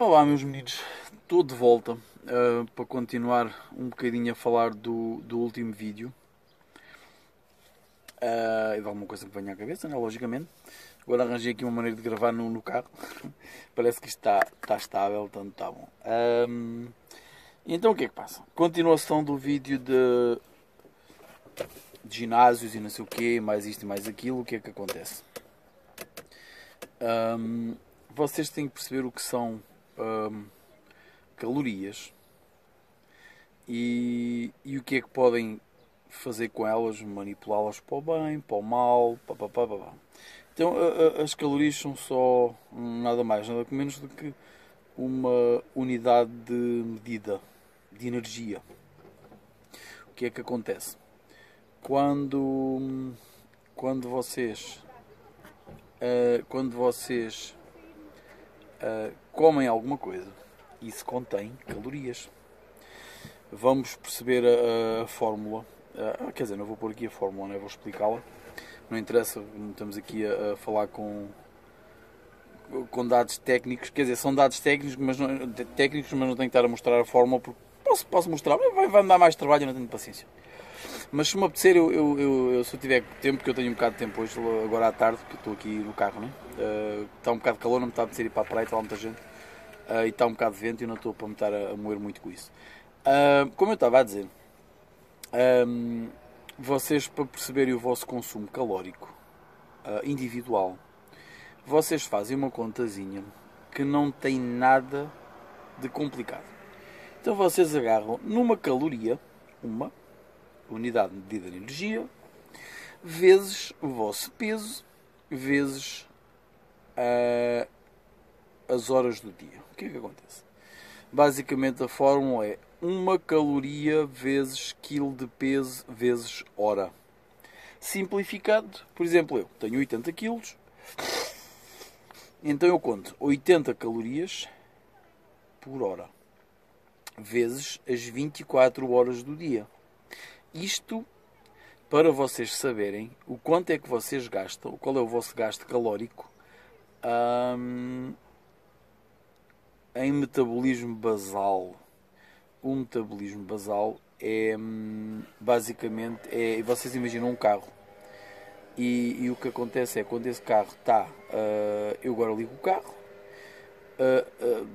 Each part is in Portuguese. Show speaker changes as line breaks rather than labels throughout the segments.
Olá meus meninos, estou de volta para continuar um bocadinho a falar do último vídeo e de alguma coisa que venha à cabeça, né? Logicamente. Agora arranjei aqui uma maneira de gravar no carro. Parece que isto está estável, portanto está bom. Então o que é que passa? Continuação do vídeo de ginásios e não sei o quê, mais isto e mais aquilo, o que é que acontece? Vocês têm que perceber o que são calorias e o que é que podem fazer com elas, manipulá-las para o bem, para o mal, pá. Então as calorias são só nada mais, nada menos do que uma unidade de medida de energia. O que é que acontece? Quando vocês comem alguma coisa, isso contém calorias. Vamos perceber a fórmula. Quer dizer, não vou pôr aqui a fórmula, né? Vou explicá-la. Não interessa, não estamos aqui a falar com dados técnicos. Quer dizer, são dados técnicos, mas não tenho que estar a mostrar a fórmula, porque posso mostrar, mas vai-me dar mais trabalho, eu não tenho paciência. Mas se me apetecer, se eu tiver tempo, porque eu tenho um bocado de tempo hoje, agora à tarde, porque estou aqui no carro, né? Está um bocado de calor, não me está a apetecer ir para a praia, está lá muita gente. E está um bocado de vento e eu não estou para me estar a moer muito com isso. Como eu estava a dizer, vocês, para perceberem o vosso consumo calórico individual, vocês fazem uma contazinha que não tem nada de complicado. Então vocês agarram numa caloria, uma unidade de medida de energia, vezes o vosso peso, vezes as horas do dia. O que é que acontece? Basicamente a fórmula é uma caloria vezes quilo de peso vezes hora. Simplificado, por exemplo, eu tenho 80 quilos, então eu conto 80 calorias por hora, vezes as 24 horas do dia. Isto para vocês saberem o quanto é que vocês gastam, qual é o vosso gasto calórico em metabolismo basal. O metabolismo basal é basicamente, vocês imaginam um carro e o que acontece é quando esse carro está, eu agora ligo o carro,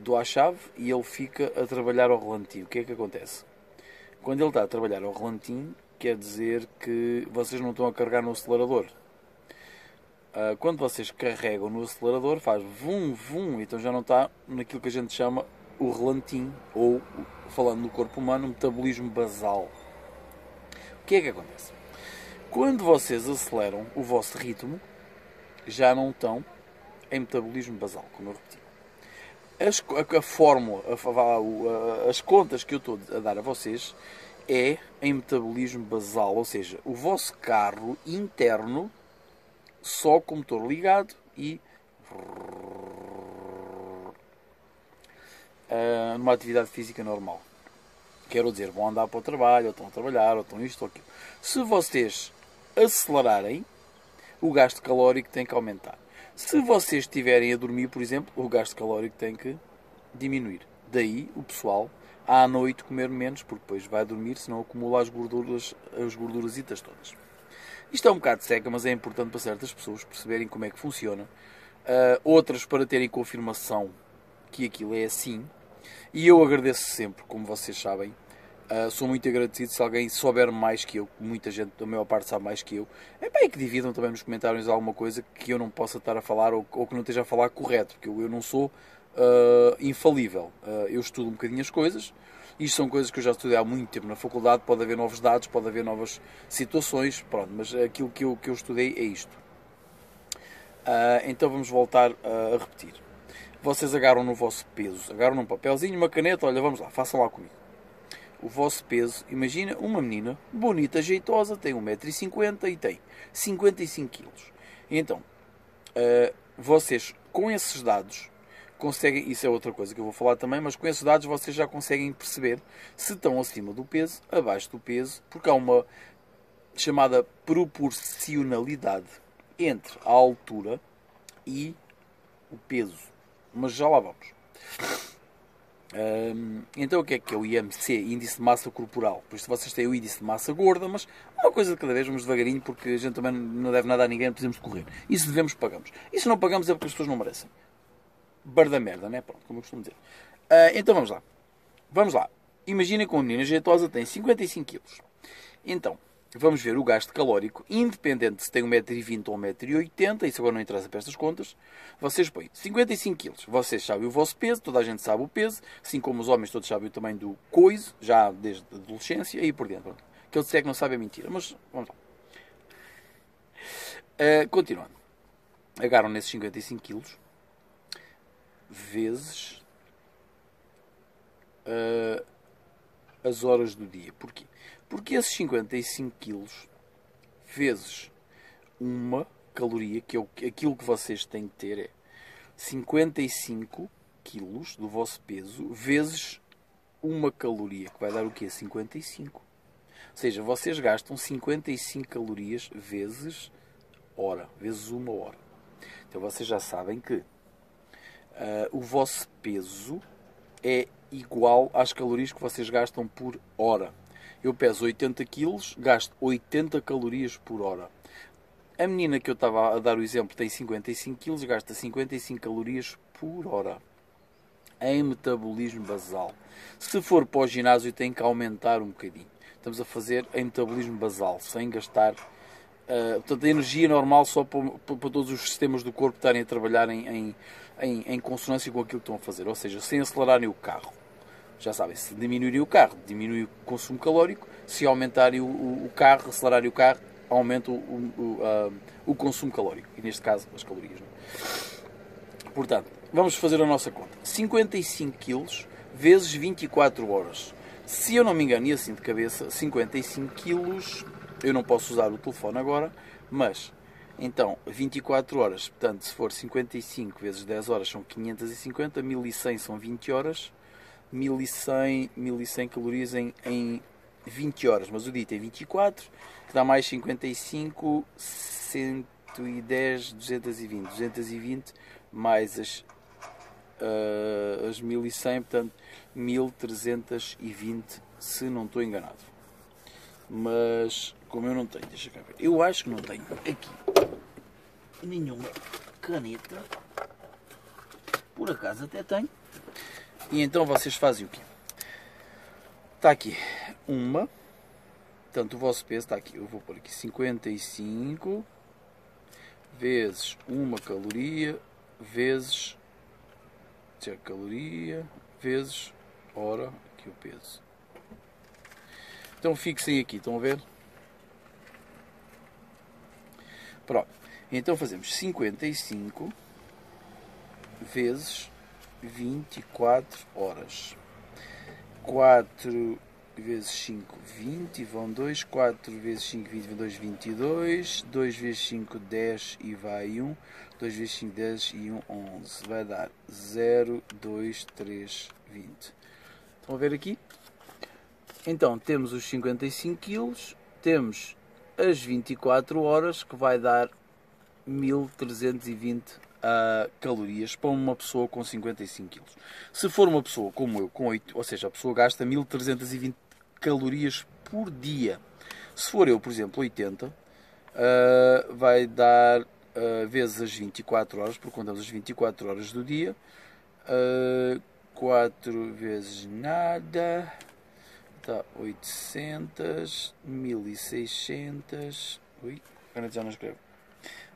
dou a chave e ele fica a trabalhar ao relantinho. O que é que acontece? Quando ele está a trabalhar ao relantinho, quer dizer que vocês não estão a carregar no acelerador. Quando vocês carregam no acelerador, faz vum, vum, então já não está naquilo que a gente chama o relantinho, ou, falando no corpo humano, o metabolismo basal. O que é que acontece? Quando vocês aceleram o vosso ritmo, já não estão em metabolismo basal, como eu repeti. A fórmula, as contas que eu estou a dar a vocês é em metabolismo basal, ou seja, o vosso carro interno só com o motor ligado e numa atividade física normal. Quero dizer, vão andar para o trabalho, ou estão a trabalhar, ou estão isto ou aquilo. Se vocês acelerarem, o gasto calórico tem que aumentar. Se vocês estiverem a dormir, por exemplo, o gasto calórico tem que diminuir. Daí o pessoal à noite comer menos, porque depois vai dormir, senão acumula as gordurasitas todas. Isto é um bocado seca, mas é importante para certas pessoas perceberem como é que funciona. Outras para terem confirmação que aquilo é assim. E eu agradeço sempre, como vocês sabem. Sou muito agradecido se alguém souber mais que eu. Muita gente, a maior parte, sabe mais que eu. É bem que dividam também nos comentários alguma coisa que eu não possa estar a falar ou que não esteja a falar correto. Porque eu não sou infalível. Eu estudo um bocadinho as coisas. Isto são coisas que eu já estudei há muito tempo na faculdade. Pode haver novos dados, pode haver novas situações. Pronto, mas aquilo que eu estudei é isto. Então vamos voltar a repetir. Vocês agarram no vosso peso, agarram num papelzinho, uma caneta, olha, vamos lá, façam lá comigo. O vosso peso, imagina uma menina bonita, jeitosa, tem 1,50 m e tem 55 kg. Então, vocês com esses dados conseguem, isso é outra coisa que eu vou falar também, mas com esses dados vocês já conseguem perceber se estão acima do peso, abaixo do peso, porque há uma chamada proporcionalidade entre a altura e o peso. Mas já lá vamos. Então o que é o IMC? Índice de Massa Corporal. Por isso vocês têm o índice de massa gorda, mas uma coisa de cada vez, vamos devagarinho, porque a gente também não deve nada a ninguém, precisamos correr. E se devemos, pagamos. E se não pagamos é porque as pessoas não merecem. Bar da merda, né? Pronto, como eu costumo dizer. Então vamos lá. Vamos lá. Imaginem que uma menina jeitosa tem 55 kg. Então, vamos ver o gasto calórico, independente se tem 1,20m ou 1,80m, isso agora não interessa para estas contas. Vocês põem 55 kg, vocês sabem o vosso peso, toda a gente sabe o peso, assim como os homens todos sabem o tamanho do coiso, já desde a adolescência, e aí por dentro. Que ele disser que não sabe é mentira, mas vamos lá. Continuando. Agarram nesses 55 kg, vezes as horas do dia. Porquê? Porque esses 55 kg vezes uma caloria, que é aquilo que vocês têm que ter, é 55 kg do vosso peso vezes uma caloria, que vai dar o quê? 55. Ou seja, vocês gastam 55 calorias vezes hora, vezes uma hora. Então vocês já sabem que o vosso peso é igual às calorias que vocês gastam por hora. Eu peso 80 kg, gasto 80 calorias por hora. A menina que eu estava a dar o exemplo tem 55 kg, gasta 55 calorias por hora. Em metabolismo basal. Se for para o ginásio tem que aumentar um bocadinho. Estamos a fazer em metabolismo basal, sem gastar... portanto, a energia normal só para todos os sistemas do corpo estarem a trabalhar em consonância com aquilo que estão a fazer. Ou seja, sem acelerarem o carro. Já sabem, se diminuírem o carro, diminui o consumo calórico. Se aumentarem o carro, acelerarem o carro, aumenta o consumo calórico. E neste caso, as calorias. Não é? Portanto, vamos fazer a nossa conta. 55 kg vezes 24 horas. Se eu não me engano, e assim de cabeça, 55 kg, eu não posso usar o telefone agora, mas, então, 24 horas, portanto, se for 55 vezes 10 horas são 550, 1100 são 20 horas, 1100 calorias em 20 horas, mas o dia tem 24, que dá mais 55, 110, 220, 220 mais as 1100, portanto 1320, se não estou enganado. Mas como eu não tenho, deixa cá ver, eu acho que não tenho aqui nenhuma caneta, por acaso até tenho, e então vocês fazem o quê? Está aqui uma, portanto o vosso peso está aqui, eu vou pôr aqui 55 vezes uma caloria vezes caloria vezes hora, aqui o peso. Então fixem aqui, estão a ver? Pronto, então fazemos 55 vezes 24 horas. 4 vezes 5, 20, vão 2. 4 vezes 5, 20, vão 2, 22. 2 vezes 5, 10 e vai 1. 2 vezes 5, 10 e 1, 11. Vai dar 0, 2, 3, 20. Estão a ver aqui? Então, temos os 55 kg, temos as 24 horas, que vai dar 1320 calorias para uma pessoa com 55 kg. Se for uma pessoa como eu, com 8, ou seja, a pessoa gasta 1320 calorias por dia. Se for eu, por exemplo, 80, vai dar vezes as 24 horas, porque contamos as 24 horas do dia, 4 vezes nada, está 800, 1600, ui, agora já não escrevo.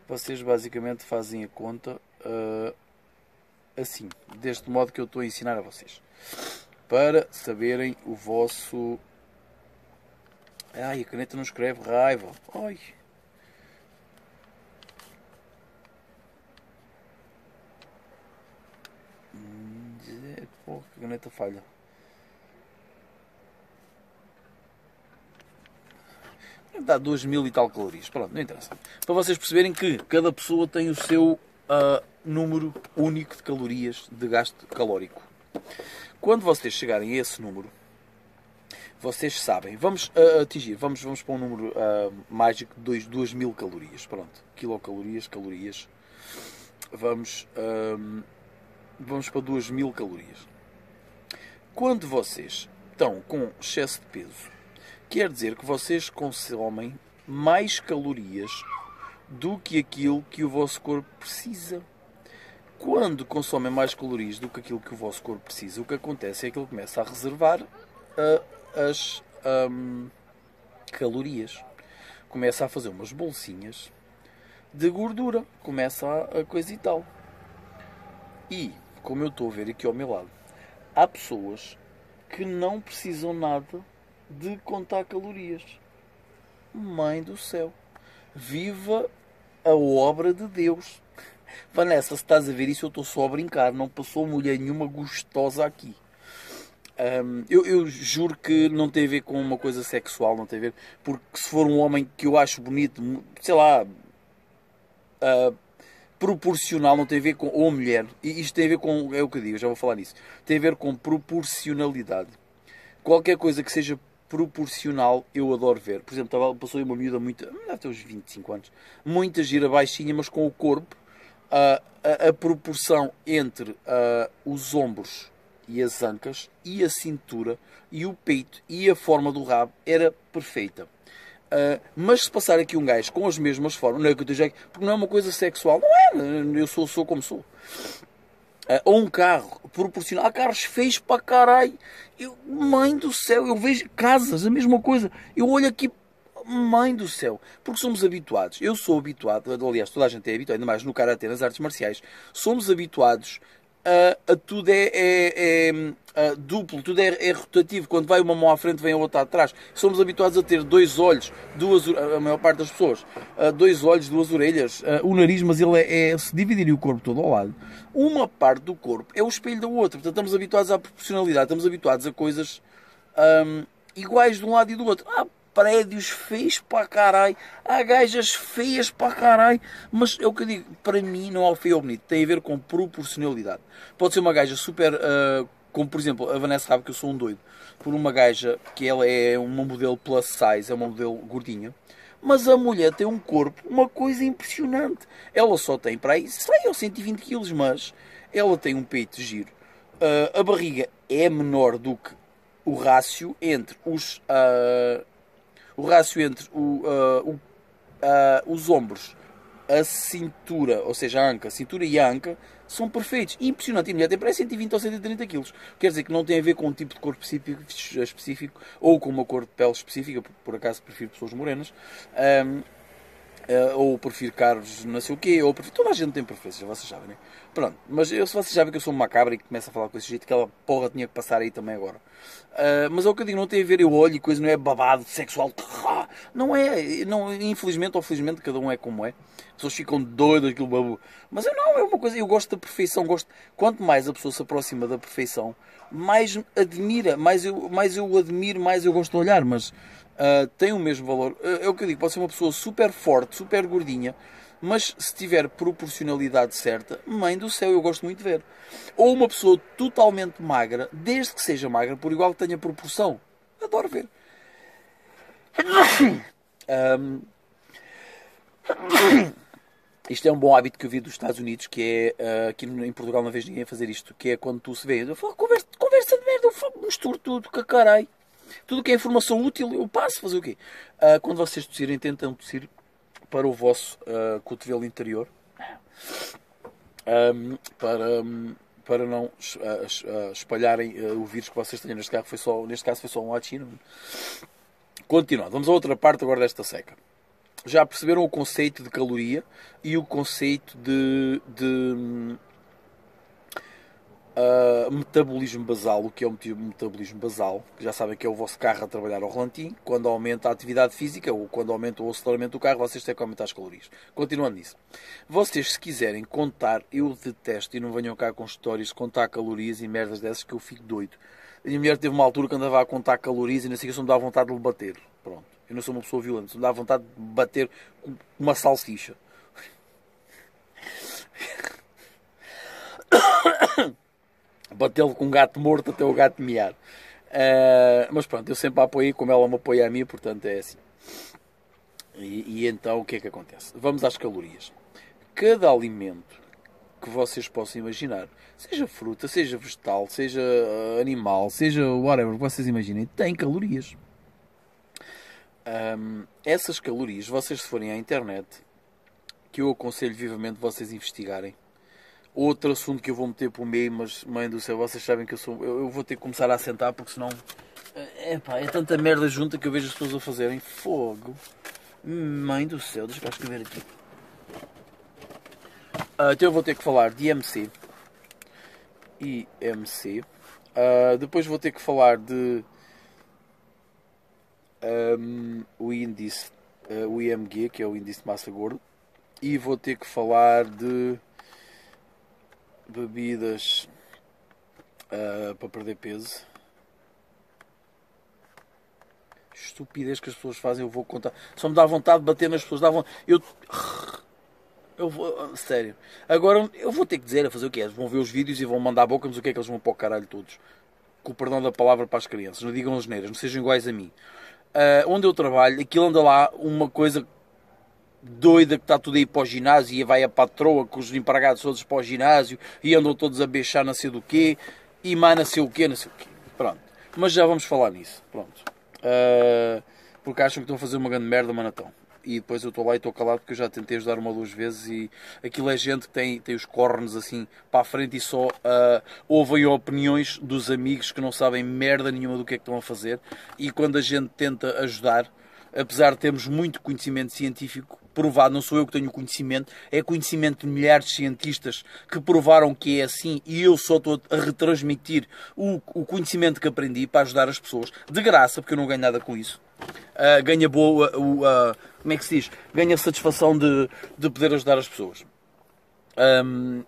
Vocês basicamente fazem a conta assim, deste modo que eu estou a ensinar a vocês, para saberem o vosso... Ai, a caneta não escreve, raiva. Ai. Pô, que caneta falha. Dá 2000 e tal calorias. Pronto, não interessa. Para vocês perceberem que cada pessoa tem o seu número único de calorias de gasto calórico. Quando vocês chegarem a esse número, vocês sabem, vamos atingir, vamos para um número mágico de 2000 calorias. Pronto, quilocalorias, calorias. Vamos para 2000 calorias. quando vocês estão com excesso de peso, quer dizer que vocês consomem mais calorias do que aquilo que o vosso corpo precisa. Quando consomem mais calorias do que aquilo que o vosso corpo precisa, o que acontece é que ele começa a reservar as calorias. Começa a fazer umas bolsinhas de gordura. Começa a coisa e tal. E, como eu estou a ver aqui ao meu lado, há pessoas que não precisam nada de contar calorias. Mãe do céu. Viva a obra de Deus. Vanessa, se estás a ver isso, eu estou só a brincar. Não passou mulher nenhuma gostosa aqui. Eu juro que não tem a ver com uma coisa sexual, não tem a ver. Porque se for um homem que eu acho bonito, sei lá, proporcional, não tem a ver com... Ou mulher. E isto tem a ver com... É o que eu digo, já vou falar nisso. Tem a ver com proporcionalidade. Qualquer coisa que seja proporcional, eu adoro ver. Por exemplo, passou aí uma miúda muito... Deve ter uns 25 anos. Muita gira baixinha, mas com o corpo. A proporção entre os ombros e as ancas e a cintura e o peito e a forma do rabo era perfeita. Mas se passar aqui um gajo com as mesmas formas, não é que eu esteja, porque não é uma coisa sexual, não é, eu sou como sou. Ou um carro proporcional, há carros feios para caralho. Mãe do céu, eu vejo casas, a mesma coisa. Eu olho aqui, mãe do céu, porque somos habituados. Eu sou habituado, aliás, toda a gente é habituada, ainda mais no karatê, nas artes marciais. Somos habituados a tudo é duplo, tudo é rotativo. Quando vai uma mão à frente, vem a outra atrás. Somos habituados a ter dois olhos, a maior parte das pessoas, dois olhos, duas orelhas, o nariz, mas ele se dividir o corpo todo ao lado. Uma parte do corpo é o espelho da outra. Portanto, estamos habituados à proporcionalidade, estamos habituados a coisas iguais de um lado e do outro. Prédios feios para caralho, há gajas feias para caralho, mas é o que eu digo, para mim não há feio ou bonito, tem a ver com proporcionalidade. Pode ser uma gaja super, como por exemplo a Vanessa sabe que eu sou um doido, por uma gaja que ela é uma modelo plus size, é uma modelo gordinha, mas a mulher tem um corpo, uma coisa impressionante. Ela só tem para aí, sei lá, 120 kg, mas ela tem um peito giro. A barriga é menor do que o rácio entre os... os ombros, a cintura, ou seja, a cintura e a anca, são perfeitos. Impressionante. E a mulher tem para 120 ou 130 kg. Quer dizer que não tem a ver com um tipo de corpo específico ou com uma cor de pele específica, por acaso prefiro pessoas morenas. Ou prefiro carros não sei o quê, ou prefiro... Toda a gente tem preferências, vocês sabem, né? Pronto, mas se vocês sabem que eu sou uma macabra e que começo a falar com esse jeito, aquela porra tinha que passar aí também agora. Mas é o que eu digo, não tem a ver, eu olho e coisa, não é babado sexual, não é, não, infelizmente ou felizmente, cada um é como é. As pessoas ficam doidas, aquilo babu. Mas eu não, é uma coisa, eu gosto da perfeição, quanto mais a pessoa se aproxima da perfeição, mais admira, mais eu admiro, mais eu gosto de olhar, mas... tem o mesmo valor. É o que eu digo, pode ser uma pessoa super forte, super gordinha, mas se tiver proporcionalidade certa, mãe do céu, eu gosto muito de ver. Ou uma pessoa totalmente magra, desde que seja magra, por igual que tenha proporção. Adoro ver. Isto é um bom hábito que eu vi dos Estados Unidos, que é, aqui em Portugal não vejo ninguém a fazer isto, que é quando tu se vê, eu falo, conversa de merda, eu misturo tudo, que caralho. Tudo que é informação útil, eu passo. Fazer o quê? Quando vocês tossirem, tentam tossir para o vosso cotovelo interior. Para não espalharem o vírus que vocês têm. Neste caso foi só um latino. Continuando. Vamos a outra parte agora desta seca. Já perceberam o conceito de caloria e o conceito de metabolismo basal. O que é o metabolismo basal? Já sabem que é o vosso carro a trabalhar ao relantim. Quando aumenta a atividade física ou quando aumenta o aceleramento do carro, vocês têm que aumentar as calorias. Continuando nisso. Vocês, se quiserem contar, eu detesto, e não venham cá com histórias de contar calorias e merdas dessas, que eu fico doido. A minha mulher teve uma altura que andava a contar calorias e não sei o que, só me dava vontade de lhe bater. Pronto. Eu não sou uma pessoa violenta, só me dava vontade de bater com uma salsicha. Batê-lo com um gato morto até o gato miar. Mas pronto, eu sempre a apoiei como ela me apoia a mim, portanto é assim. E então o que é que acontece? Vamos às calorias. Cada alimento que vocês possam imaginar, seja fruta, seja vegetal, seja animal, seja whatever que vocês imaginem, tem calorias. Essas calorias, vocês se forem à internet, que eu aconselho vivamente vocês investigarem. Outro assunto que eu vou meter para o meio, mas mãe do céu, vocês sabem que eu vou ter que começar a assentar, porque senão é tanta merda junta que eu vejo as pessoas a fazerem fogo. Mãe do céu, deixa eu escrever aqui. Então eu vou ter que falar de IMC. Depois vou ter que falar de o índice, o IMG, que é o índice de massa gorda. E vou ter que falar de bebidas para perder peso. Estupidez que as pessoas fazem, eu vou contar. Só me dá vontade de bater nas pessoas. Eu vou, sério. Agora eu vou ter que dizer a fazer o que é. Eles vão ver os vídeos e vão mandar a boca, mas o que é que eles vão para o caralho todos? Com o perdão da palavra para as crianças. Não digam asneiras, não sejam iguais a mim. Onde eu trabalho, aquilo anda lá uma coisa doida que está tudo aí para o ginásio e vai a patroa com os empregados todos para o ginásio e andam todos a beijar não sei do quê e mais não sei o quê. Pronto. Mas já vamos falar nisso. Pronto. Porque acham que estão a fazer uma grande merda, mas não estão. E depois eu estou lá e estou calado porque eu já tentei ajudar uma ou duas vezes e aquilo é gente que tem os cornos assim para a frente e só ouvem opiniões dos amigos que não sabem merda nenhuma do que é que estão a fazer. E quando a gente tenta ajudar, apesar de termos muito conhecimento científico provado, não sou eu que tenho conhecimento, é conhecimento de milhares de cientistas que provaram que é assim e eu só estou a retransmitir o conhecimento que aprendi para ajudar as pessoas, de graça, porque eu não ganho nada com isso. Ganha boa, como é que se diz? Ganha satisfação de poder ajudar as pessoas.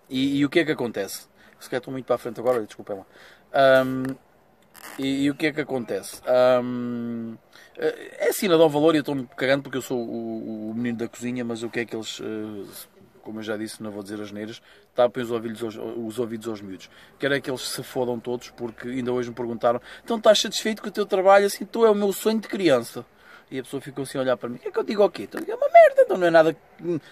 E o que é que acontece? Se calhar estou muito para a frente agora, desculpem lá. E o que é que acontece? É assim, não dão valor e eu estou-me cagando porque eu sou o menino da cozinha, mas o que é que eles, como eu já disse, não vou dizer asneiras, tapem os ouvidos aos miúdos. Quero é que eles se fodam todos, porque ainda hoje me perguntaram, então estás satisfeito com o teu trabalho? Assim, tu é o meu sonho de criança. E a pessoa ficou assim a olhar para mim, o que é que eu digo ok? Então é uma merda, então não é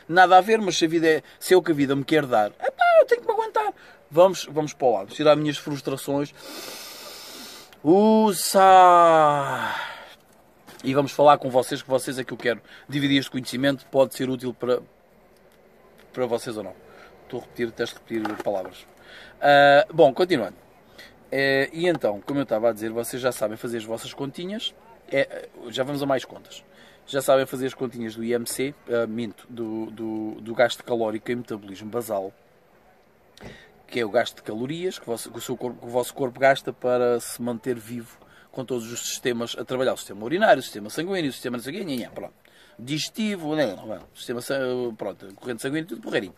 nada a ver, mas se é o que a vida me quer dar, eu tenho que me aguentar. Vamos para o lado, tirar as minhas frustrações. E vamos falar com vocês, que vocês é que eu quero dividir este conhecimento, pode ser útil para vocês ou não. Estou a repetir, testo repetir palavras. Bom, continuando. E então, como eu estava a dizer, vocês já sabem fazer as vossas continhas. Já vamos a mais contas. Já sabem fazer as continhas do IMC, do gasto calórico e metabolismo basal, que é o gasto de calorias que o vosso corpo gasta para se manter vivo com todos os sistemas a trabalhar. O sistema urinário, o sistema sanguíneo, o sistema não sei o quê, pronto. Digestivo, sistema, pronto, corrente sanguínea, tudo porreirinho.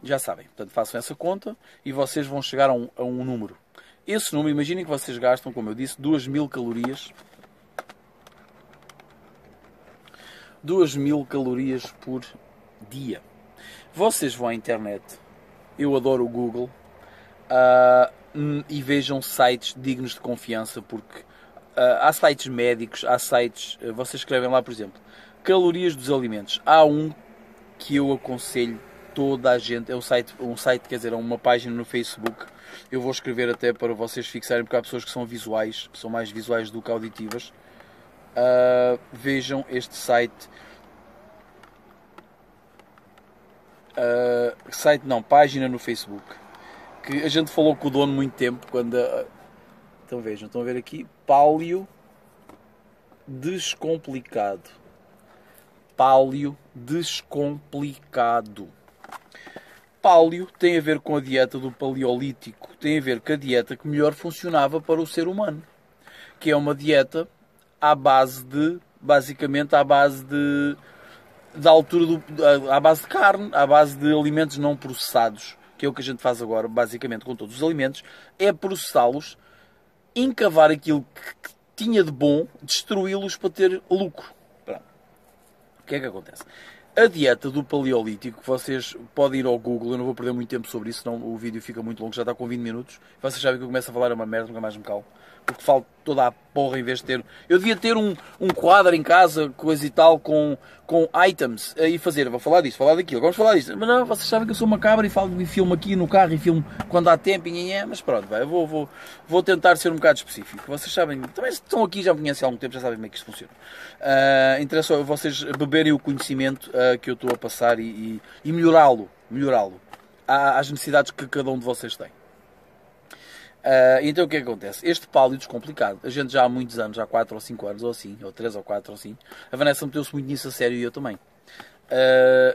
Já sabem, portanto façam essa conta e vocês vão chegar a um número. Esse número, imaginem que vocês gastam, como eu disse, 2000 calorias. 2000 calorias por dia. Vocês vão à internet, eu adoro o Google, e vejam sites dignos de confiança, porque há sites médicos, há sites, vocês escrevem lá, por exemplo, calorias dos alimentos. Há um que eu aconselho toda a gente, é um site, quer dizer, é uma página no Facebook, eu vou escrever até para vocês fixarem, porque há pessoas que são visuais, são mais visuais do que auditivas. Vejam este site, página no Facebook, que a gente falou com o dono muito tempo, então vejam, estão a ver aqui, Paleo Descomplicado. Paleo Descomplicado. Paleo tem a ver com a dieta do paleolítico, tem a ver com a dieta que melhor funcionava para o ser humano, que é uma dieta basicamente à base de carne, à base de alimentos não processados, que é o que a gente faz agora, basicamente, com todos os alimentos, é processá-los, encavar aquilo que tinha de bom, destruí-los para ter lucro. Pronto. O que é que acontece? A dieta do paleolítico, vocês podem ir ao Google, eu não vou perder muito tempo sobre isso, senão o vídeo fica muito longo, já está com 20 minutos. Vocês sabem que eu começo a falar uma merda, nunca mais me calo. porque falta toda a porra em vez de ter... Eu devia ter um quadro em casa, coisa e tal, com items e fazer, vou falar disso, falar daquilo, vamos falar disso. Mas não, vocês sabem que eu sou macabro e filmo aqui no carro e filmo quando há tempo e mas pronto, vai, eu vou tentar ser um bocado específico. Vocês sabem, também estão aqui, já me conhecem há algum tempo, já sabem como é que isto funciona. Interessa vocês beberem o conhecimento que eu estou a passar e melhorá-lo às necessidades que cada um de vocês tem. Então o que é que acontece? Este pálio descomplicado, a gente já há muitos anos, há 4 ou 5 anos ou assim, ou 3 ou 4 ou assim, a Vanessa meteu-se muito nisso a sério e eu também.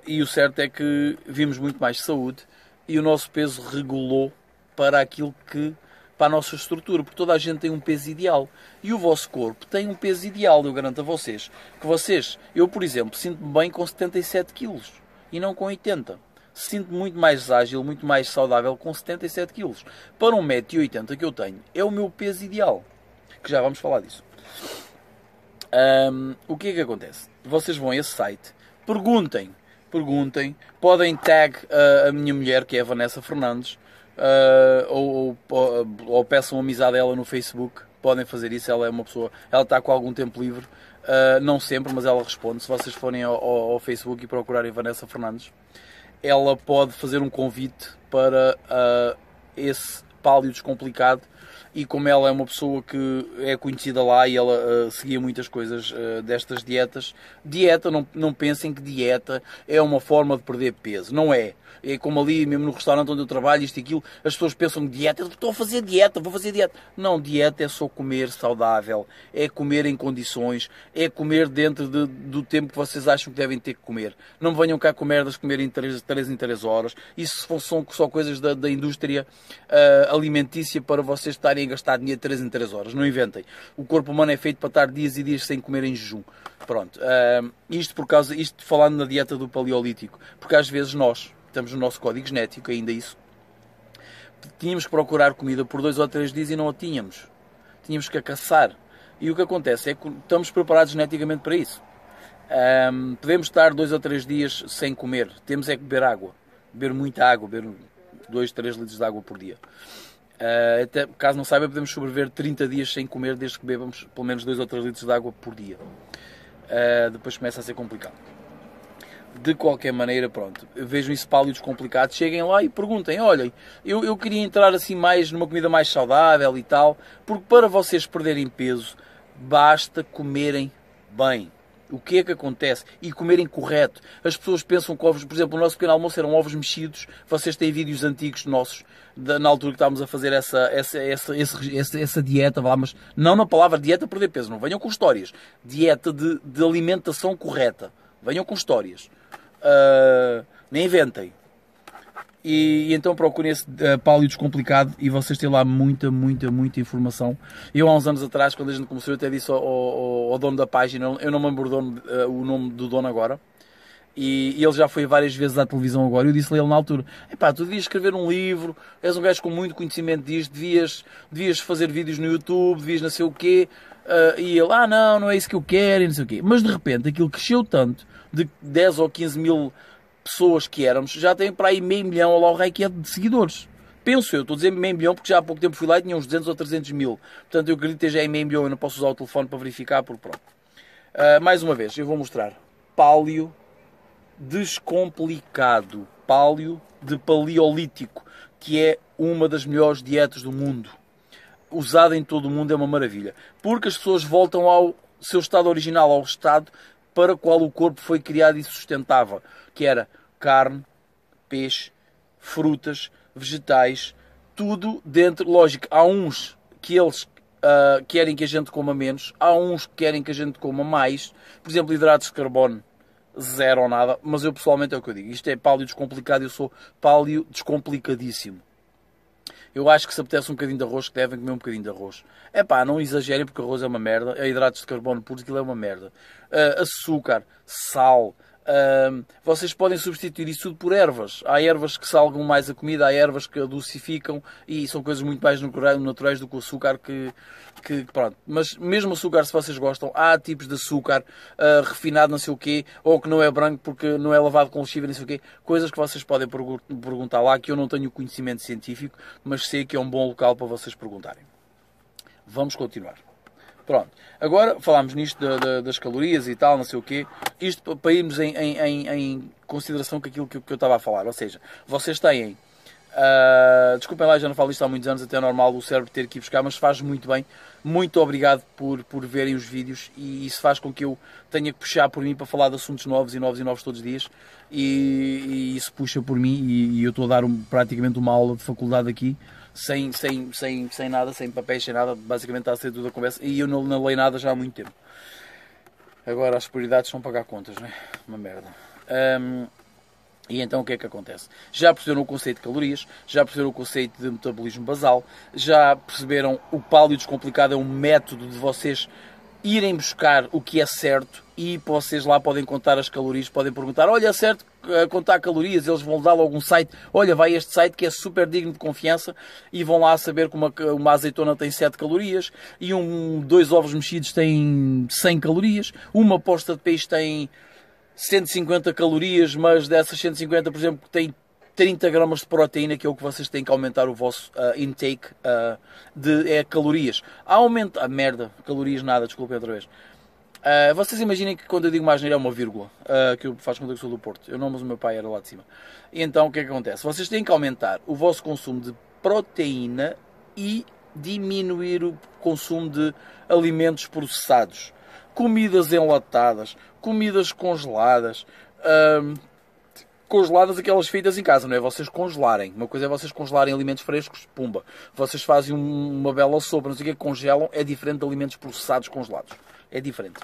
E o certo é que vimos muito mais saúde e o nosso peso regulou para aquilo que, para a nossa estrutura, porque toda a gente tem um peso ideal e o vosso corpo tem um peso ideal, eu garanto a vocês, eu por exemplo, sinto-me bem com 77 kg e não com 80. Sinto-me muito mais ágil, muito mais saudável com 77 kg. Para 1,80 m que eu tenho, é o meu peso ideal. Que já vamos falar disso. O que é que acontece? Vocês vão a esse site, perguntem, podem tag a minha mulher, que é a Vanessa Fernandes, ou peçam amizade a ela no Facebook. Podem fazer isso, ela é uma pessoa, ela está com algum tempo livre, não sempre, mas ela responde. Se vocês forem ao Facebook e procurarem Vanessa Fernandes, ela pode fazer um convite para esse pálio descomplicado, e como ela é uma pessoa que é conhecida lá e ela seguia muitas coisas destas dietas, não pensem que dieta é uma forma de perder peso, não é. É como ali, mesmo no restaurante onde eu trabalho, isto e aquilo, as pessoas pensam que dieta, estou a fazer dieta, vou fazer dieta. Não, dieta é só comer saudável, é comer em condições, é comer dentro do tempo que vocês acham que devem ter que comer. Não me venham cá com merdas, comer em 3 em 3 horas. Isso são só coisas da indústria alimentícia para vocês estarem a gastar dinheiro 3 em 3 horas. Não inventem. O corpo humano é feito para estar dias e dias sem comer em jejum. Pronto. Isto falando na dieta do paleolítico, porque às vezes nós estamos no nosso código genético, ainda isso. Tínhamos que procurar comida por 2 ou 3 dias e não a tínhamos. Tínhamos que a caçar. E o que acontece é que estamos preparados geneticamente para isso. Podemos estar 2 ou 3 dias sem comer. Temos é que beber água. Beber muita água. Beber 2, 3 litros de água por dia. Até, caso não saiba, podemos sobreviver 30 dias sem comer, desde que bebamos pelo menos 2 ou 3 litros de água por dia. Depois começa a ser complicado. De qualquer maneira, pronto, vejam esse pálio descomplicado, cheguem lá e perguntem, olhem, eu queria entrar assim mais numa comida mais saudável e tal, porque para vocês perderem peso, basta comerem bem. O que é que acontece? E comerem correto. As pessoas pensam que ovos, por exemplo, o nosso pequeno almoço eram ovos mexidos. Vocês têm vídeos antigos nossos, na altura que estávamos a fazer essa dieta, mas não na palavra dieta perder peso, não venham com histórias. Dieta de alimentação correta. Venham com histórias. Nem inventem. E então procurem esse pálio descomplicado e vocês têm lá muita informação. Eu há uns anos atrás, quando a gente começou, eu até disse ao dono da página, eu não me lembro o nome do dono agora, e ele já foi várias vezes à televisão agora, eu disse-lhe ele na altura, epá, tu devias escrever um livro, és um gajo com muito conhecimento disto, devias fazer vídeos no YouTube, devias não sei o quê, e ele, não é isso que eu quero, e não sei o quê. Mas de repente aquilo cresceu tanto, de 10 ou 15 mil pessoas que éramos, já tem para aí meio milhão ao rei que é de seguidores. Penso eu, estou a dizer meio milhão porque já há pouco tempo fui lá e tinha uns 200 ou 300 mil. Portanto, eu acredito que já é meio milhão, eu não posso usar o telefone para verificar, porque pronto. Mais uma vez, eu vou mostrar. Pálio descomplicado. Pálio de paleolítico, que é uma das melhores dietas do mundo. Usada em todo o mundo, é uma maravilha. Porque as pessoas voltam ao seu estado original, ao estado para o qual o corpo foi criado e sustentava, que era carne, peixe, frutas, vegetais, tudo dentro. Lógico, há uns que eles querem que a gente coma menos, há uns que querem que a gente coma mais, por exemplo, hidratos de carbono, zero ou nada, mas eu pessoalmente é o que eu digo, isto é pálio descomplicado, eu sou pálio descomplicadíssimo. Eu acho que se apetece um bocadinho de arroz, que devem comer um bocadinho de arroz. É pá, não exagerem, porque arroz é uma merda, é hidratos de carbono puros, aquilo é uma merda. Açúcar, sal, vocês podem substituir isso tudo por ervas. Há ervas que salgam mais a comida, há ervas que adocificam e são coisas muito mais naturais do que o açúcar pronto. Mas mesmo açúcar, se vocês gostam, há tipos de açúcar refinado não sei o quê, ou que não é branco porque não é lavado com lexívia não sei o quê. Coisas que vocês podem perguntar lá, que eu não tenho conhecimento científico, mas sei que é um bom local para vocês perguntarem. Vamos continuar. Pronto. Agora falámos nisto das calorias e tal, não sei o quê. Isto para irmos em consideração com aquilo que eu estava a falar. Ou seja, vocês têm... desculpem lá, já não falo isto há muitos anos, até é normal o cérebro ter que ir buscar, mas faz muito bem. Muito obrigado por verem os vídeos, e isso faz com que eu tenha que puxar por mim para falar de assuntos novos e novos todos os dias, e isso puxa por mim, e eu estou a dar praticamente uma aula de faculdade aqui, sem nada, sem papéis, sem nada, basicamente está a ser tudo a conversa, e eu não leio nada já há muito tempo. Agora as prioridades são pagar contas, não é? Uma merda. E então o que é que acontece? Já perceberam o conceito de calorias, já perceberam o conceito de metabolismo basal, já perceberam o Paleo Descomplicado é um método de vocês irem buscar o que é certo, e vocês lá podem contar as calorias, podem perguntar, olha, é certo contar calorias? Eles vão dar logo um site, olha, vai a este site que é super digno de confiança, e vão lá saber que uma azeitona tem 7 calorias, e 2 ovos mexidos têm 100 calorias, uma posta de peixe tem 150 calorias, mas dessas 150, por exemplo, tem 30 gramas de proteína, que é o que vocês têm que aumentar o vosso intake de calorias. Calorias nada, desculpem outra vez. Vocês imaginem que quando eu digo mais, é uma vírgula, que eu faço conta que sou do Porto. Eu não, mas o meu pai era lá de cima. E então o que é que acontece? Vocês têm que aumentar o vosso consumo de proteína e diminuir o consumo de alimentos processados. Comidas enlatadas, comidas congeladas, congeladas aquelas feitas em casa, não é? Vocês congelarem. Uma coisa é vocês congelarem alimentos frescos, pumba. Vocês fazem uma bela sopa, não sei o que, congelam, é diferente de alimentos processados congelados. É diferente.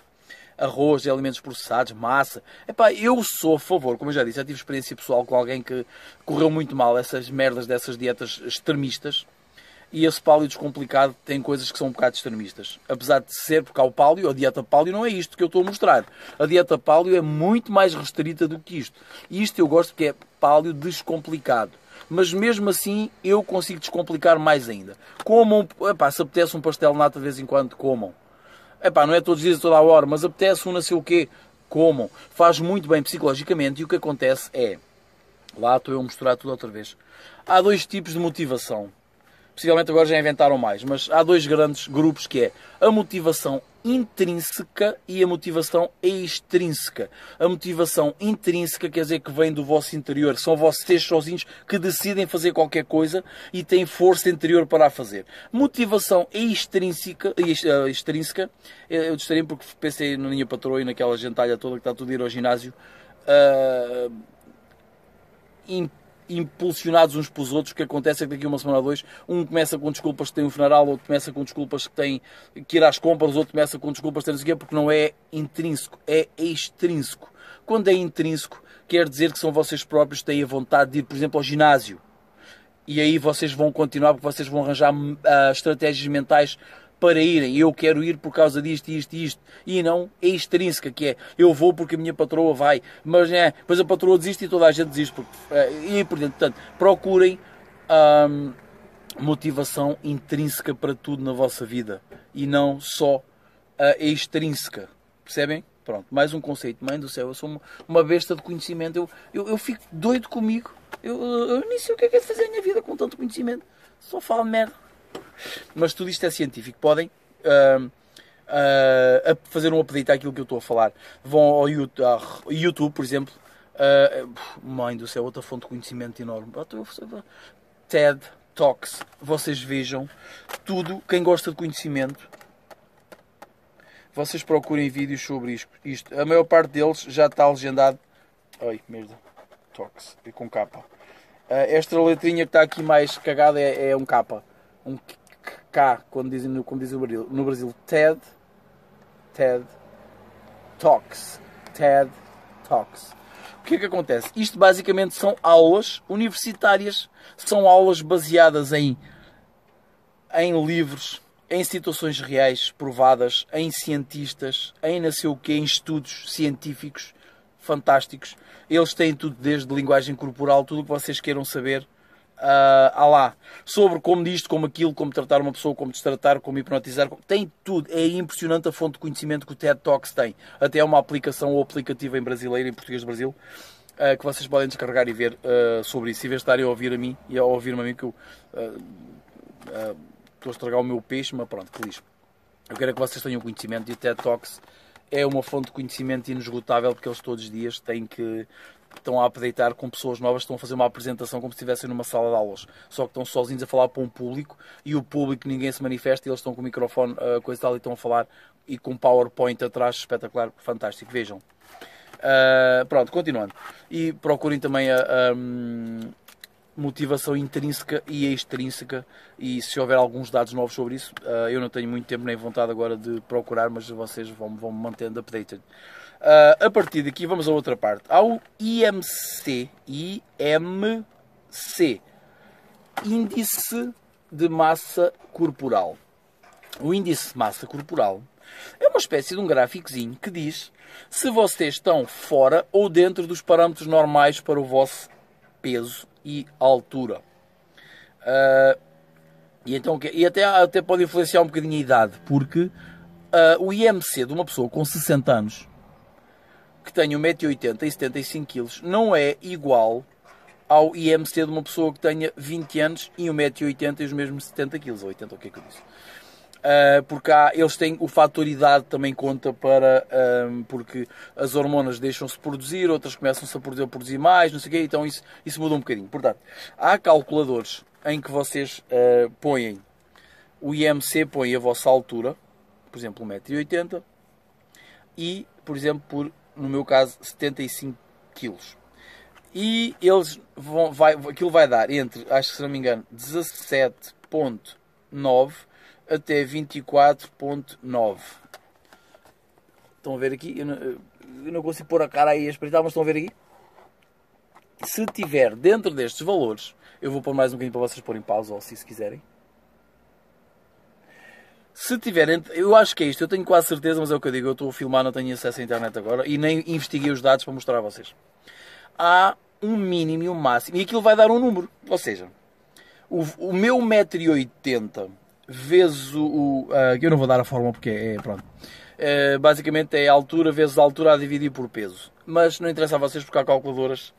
Arroz, alimentos processados, massa. Epá, eu sou a favor, como eu já disse, já tive experiência pessoal com alguém que correu muito mal essas merdas dessas dietas extremistas. E esse Paleo Descomplicado tem coisas que são um bocado extremistas. Apesar de ser, porque há o Paleo, a dieta Paleo não é isto que eu estou a mostrar. A dieta Paleo é muito mais restrita do que isto. E isto eu gosto porque é Paleo Descomplicado. Mas mesmo assim eu consigo descomplicar mais ainda. Comam, epá, se apetece um pastel de nata de vez em quando, comam. Epá, não é todos os dias, toda a hora, mas apetece um não sei o quê, comam. Faz muito bem psicologicamente, e o que acontece é... Lá estou eu a misturar tudo outra vez. Há 2 tipos de motivação. Possivelmente agora já inventaram mais, mas há 2 grandes grupos, que é a motivação intrínseca e a motivação extrínseca. A motivação intrínseca quer dizer que vem do vosso interior. São vocês sozinhos que decidem fazer qualquer coisa e têm força interior para a fazer. Motivação extrínseca, eu distraí porque pensei na minha patroa e naquela gentalha toda que está tudo a ir ao ginásio. Impulsionados uns pelos outros. O que acontece é que daqui a uma semana ou 2, um começa com desculpas que tem um funeral, outro começa com desculpas que tem que ir às compras, outro começa com desculpas que tem não sei o quê, porque não é intrínseco, é extrínseco. Quando é intrínseco, quer dizer que são vocês próprios que têm a vontade de ir, por exemplo, ao ginásio. E aí vocês vão continuar, porque vocês vão arranjar estratégias mentais para irem. Eu quero ir por causa disto, isto e isto. E não é extrínseca, que é eu vou porque a minha patroa vai. Mas depois a patroa desiste e toda a gente desiste. Portanto, procurem motivação intrínseca para tudo na vossa vida. E não só extrínseca. Percebem? Pronto, mais um conceito. Mãe do céu, eu sou uma besta de conhecimento. Eu fico doido comigo. Eu nem sei o que é de fazer na minha vida com tanto conhecimento. Só falo merda. Mas tudo isto é científico. Podem fazer um update àquilo que eu estou a falar. Vão ao YouTube, por exemplo. Mãe do céu, outra fonte de conhecimento enorme. TED Talks. Vocês vejam tudo. Quem gosta de conhecimento, vocês procurem vídeos sobre isto. A maior parte deles já está legendado. Ai, merda. Talks. E com capa. Esta letrinha que está aqui mais cagada é um capa. Um K, como dizem no Brasil. TED Talks. TED Talks. O que é que acontece? Isto basicamente são aulas universitárias. São aulas baseadas em livros, em situações reais provadas, em cientistas, em não sei o quê, em estudos científicos fantásticos. Eles têm tudo, desde linguagem corporal, tudo o que vocês queiram saber. Há lá sobre como disto, como aquilo, como tratar uma pessoa, como destratar, como hipnotizar, tem tudo. É impressionante a fonte de conhecimento que o TED Talks tem. Até há uma aplicação ou aplicativa em brasileiro, em português do Brasil, que vocês podem descarregar e ver sobre isso, em vez de estarem a ouvir a mim e a ouvir-me a mim, que eu estou a estragar o meu peixe, mas pronto, que lixo. Eu quero que vocês tenham conhecimento, e o TED Talks é uma fonte de conhecimento inesgotável, porque eles todos os dias estão a updatear com pessoas novas, estão a fazer uma apresentação como se estivessem numa sala de aulas, só que estão sozinhos a falar para um público, e o público ninguém se manifesta, e eles estão com o microfone, coisa e tal, e estão a falar, e com PowerPoint atrás, espetacular, fantástico, vejam. Pronto, continuando. E procurem também a motivação intrínseca e extrínseca, e se houver alguns dados novos sobre isso, eu não tenho muito tempo nem vontade agora de procurar, mas vocês vão me mantendo updated. A partir daqui vamos a outra parte. Há o IMC, Índice de Massa Corporal. O Índice de Massa Corporal é uma espécie de um gráficozinho que diz se vocês estão fora ou dentro dos parâmetros normais para o vosso peso e altura. E até pode influenciar um bocadinho a idade, porque o IMC de uma pessoa com 60 anos que tenha 1,80 m e 75 kg não é igual ao IMC de uma pessoa que tenha 20 anos e 1,80 m e os mesmos 70 kg, ou 80, o que é que eu disse? Porque eles têm o fator idade também conta para, porque as hormonas deixam-se produzir, outras começam-se a produzir mais, não sei o quê, então isso muda um bocadinho. Portanto, há calculadores em que vocês põem o IMC, põem a vossa altura, por exemplo 1,80 m e, por exemplo, no meu caso 75 kg. E eles aquilo vai dar entre, acho que se não me engano, 17,9 até 24,9. Estão a ver aqui? Eu não consigo pôr a cara aí a espreitar, mas estão a ver aqui? Se tiver dentro destes valores, eu vou pôr mais um bocadinho para vocês porem pausa, ou se quiserem. Se tiver, eu acho que é isto, eu tenho quase certeza, mas é o que eu digo, eu estou a filmar, não tenho acesso à internet agora, e nem investiguei os dados para mostrar a vocês. Há um mínimo e um máximo, e aquilo vai dar um número, ou seja, o meu 1,80 m vezes eu não vou dar a fórmula porque pronto. Basicamente é a altura vezes a altura a dividir por peso. Mas não interessa a vocês porque há calculadoras.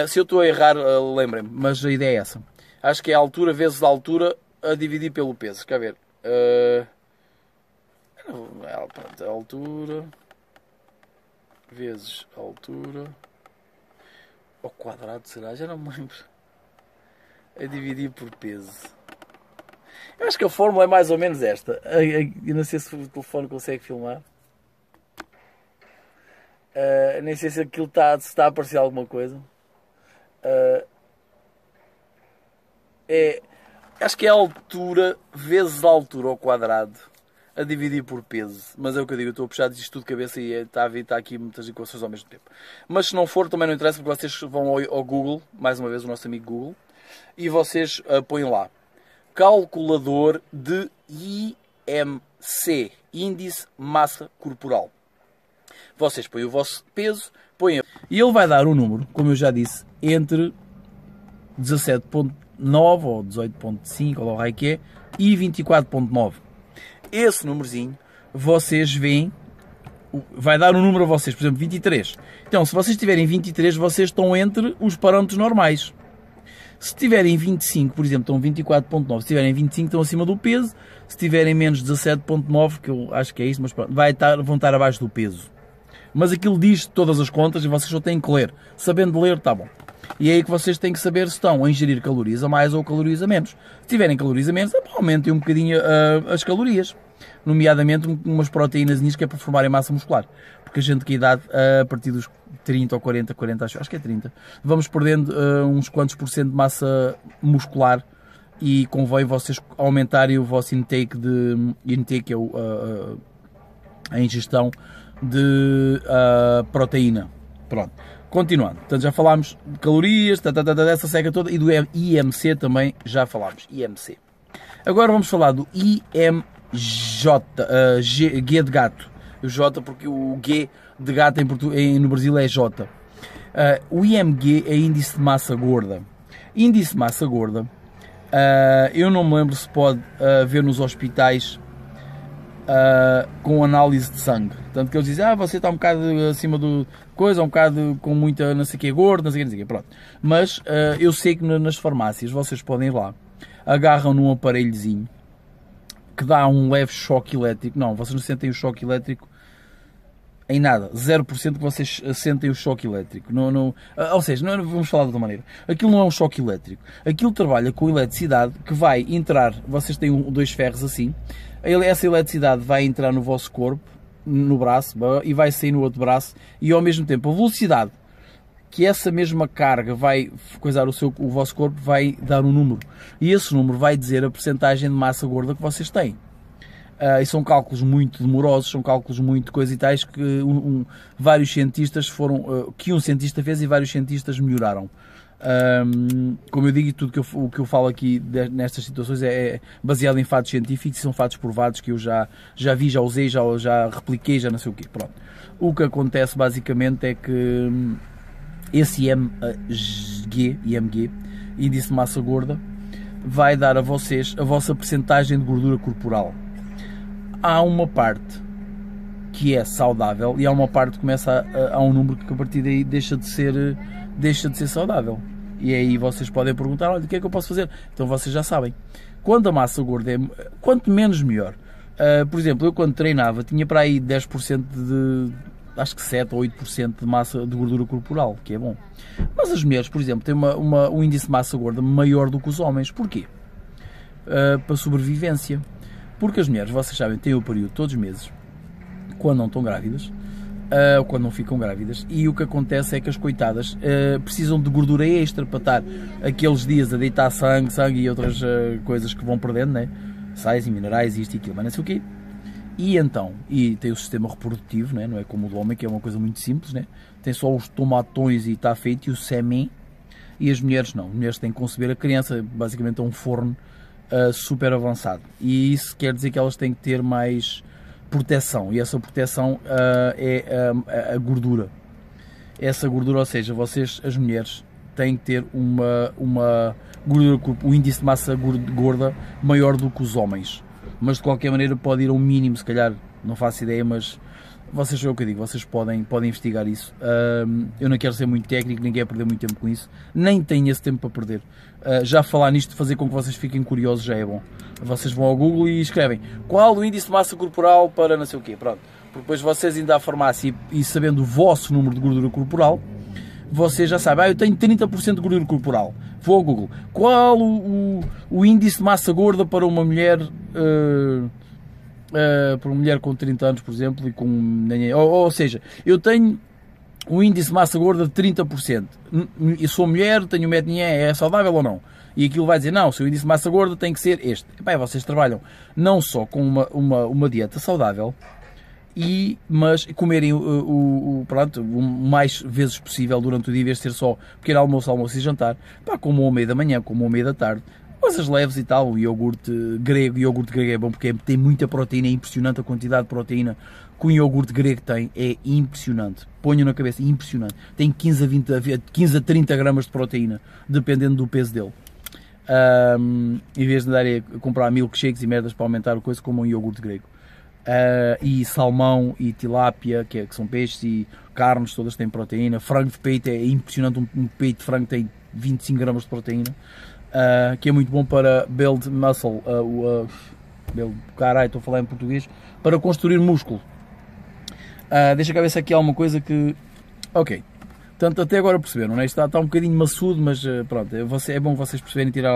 Se eu estou a errar, lembrem-me, mas a ideia é essa. Acho que é a altura vezes a altura a dividir pelo peso. Quer ver? Pronto, a altura vezes a altura ao quadrado, será? Já não me lembro. A dividir por peso. Eu acho que a fórmula é mais ou menos esta. Eu não sei se o telefone consegue filmar. Nem sei se aquilo está a aparecer alguma coisa. Acho que é a altura vezes a altura ao quadrado a dividir por peso. Mas é o que eu digo, eu estou a puxar isto tudo de cabeça e está aqui muitas equações ao mesmo tempo. Mas se não for, também não interessa, porque vocês vão ao Google, mais uma vez o nosso amigo Google, e vocês põem lá calculador de IMC, Índice Massa Corporal. Vocês põem o vosso peso, e ele vai dar um número, como eu já disse, entre 17,9 ou 18,5, ou lá que é, e 24,9. Esse númerozinho, vocês veem, vai dar um número a vocês, por exemplo, 23. Então, se vocês tiverem 23, vocês estão entre os parâmetros normais. Se tiverem 25, por exemplo, estão 24,9. Se tiverem 25, estão acima do peso. Se tiverem menos 17,9, que eu acho que é isso, mas pronto, vão estar abaixo do peso. Mas aquilo diz todas as contas e vocês só têm que ler. Sabendo ler, está bom. E é aí que vocês têm que saber se estão a ingerir calorias a mais ou calorias a menos. Se tiverem calorias a menos, aumentem um bocadinho as calorias. Nomeadamente umas proteínas que é para formarem massa muscular. Porque a gente que a idade, a partir dos 30 ou 40, acho que é 30, vamos perdendo uns quantos por cento de massa muscular e convém vocês aumentarem o vosso intake é a ingestão de proteína. Pronto. Continuando. Portanto, já falámos de calorias, dessa seca toda, e do IMC também já falámos. IMC. Agora vamos falar do IMJ, G de gato. O J porque o G de gato no Brasil é J. O IMG é Índice de Massa Gorda. Índice de Massa Gorda, eu não me lembro se pode ver nos hospitais com análise de sangue. Tanto que eles dizem, você está um bocado acima do coisa, um bocado com muita não sei o que gordo, não sei o que, pronto. Mas eu sei que nas farmácias vocês podem ir lá, agarram num aparelhozinho
que dá um leve choque elétrico. Não, vocês não sentem o choque elétrico em nada. 0% que vocês sentem o choque elétrico. Ou seja, não, vamos falar de outra maneira. Aquilo não é um choque elétrico. Aquilo trabalha com eletricidade que vai entrar, vocês têm dois ferros assim, essa eletricidade vai entrar no vosso corpo, no braço, e vai sair no outro braço, e ao mesmo tempo a velocidade que essa mesma carga vai coisar o vosso corpo vai dar um número. E esse número vai dizer a percentagem de massa gorda que vocês têm. E são cálculos muito demorosos, são cálculos muito coisa e tais que vários cientistas que um cientista fez e vários cientistas melhoraram. Como eu digo, tudo o que eu falo aqui nestas situações é baseado em fatos científicos e são fatos provados que eu já vi, já usei, já repliquei, já não sei o quê. Pronto. O que acontece basicamente é que esse IMG, índice de massa gorda, vai dar a vocês a vossa percentagem de gordura corporal. Há uma parte que é saudável e há uma parte que começa a um número que a partir daí deixa de ser saudável. E aí vocês podem perguntar, olha, o que é que eu posso fazer? Então vocês já sabem. Quando a massa gorda quanto menos melhor. Por exemplo, eu quando treinava tinha para aí 10% acho que 7 ou 8% de massa de gordura corporal, que é bom. Mas as mulheres, por exemplo, têm um índice de massa gorda maior do que os homens. Porquê? Para sobrevivência. Porque as mulheres, vocês sabem, têm o período todos os meses, quando não estão grávidas, ou quando não ficam grávidas, e o que acontece é que as coitadas precisam de gordura extra para estar aqueles dias a deitar sangue e outras coisas que vão perdendo, né? Sais e minerais, isto e aquilo, mas não sei o quê. E então, tem o sistema reprodutivo, né? Não é como o do homem, que é uma coisa muito simples, né? Tem só os tomatões e está feito, e o sêmen, e as mulheres não. As mulheres têm que conceber a criança, basicamente é um forno super avançado. E isso quer dizer que elas têm que ter mais proteção, e essa proteção é a gordura. Essa gordura, ou seja, as mulheres, têm que ter uma gordura, o índice de massa gorda maior do que os homens. Mas de qualquer maneira pode ir ao mínimo, se calhar, não faço ideia, mas vocês, é o que eu digo, vocês podem investigar isso. Eu não quero ser muito técnico, nem quero perder muito tempo com isso, nem tenho esse tempo para perder. Já falar nisto, fazer com que vocês fiquem curiosos já é bom. Vocês vão ao Google e escrevem qual o índice de massa corporal para não sei o quê, pronto. Porque depois vocês indo à farmácia e sabendo o vosso número de gordura corporal, vocês já sabem, eu tenho 30% de gordura corporal. Vou ao Google. Qual o índice de massa gorda para uma mulher com 30 anos, por exemplo, e com... Ou seja, eu tenho um índice de massa gorda de 30%. Eu sou mulher, tenho 1,90 m, é saudável ou não? E aquilo vai dizer, não, o seu índice de massa gorda tem que ser este. E, vocês trabalham não só com uma dieta saudável, mas comerem pronto, o mais vezes possível durante o dia, em vez de ser só pequeno almoço e jantar, como ao meio da manhã, como ao meio da tarde, coisas leves e tal. O iogurte grego é bom porque tem muita proteína, é impressionante a quantidade de proteína que o iogurte grego tem, é impressionante. Ponham na cabeça, impressionante. Tem 15 a 30 gramas de proteína, dependendo do peso dele. Em vez de andarem a comprar milkshakes e merdas para aumentar a coisa, como um iogurte grego. E salmão e tilápia, que são peixes, e carnes, todas têm proteína. Frango de peito, é impressionante, um peito de frango tem 25 gramas de proteína, que é muito bom para build muscle, caralho, estou a falar em português, para construir músculo. Deixa eu ver se aqui há alguma coisa que... Ok, portanto até agora perceberam, né? Está um bocadinho maçudo, mas pronto, é bom vocês perceberem, tirar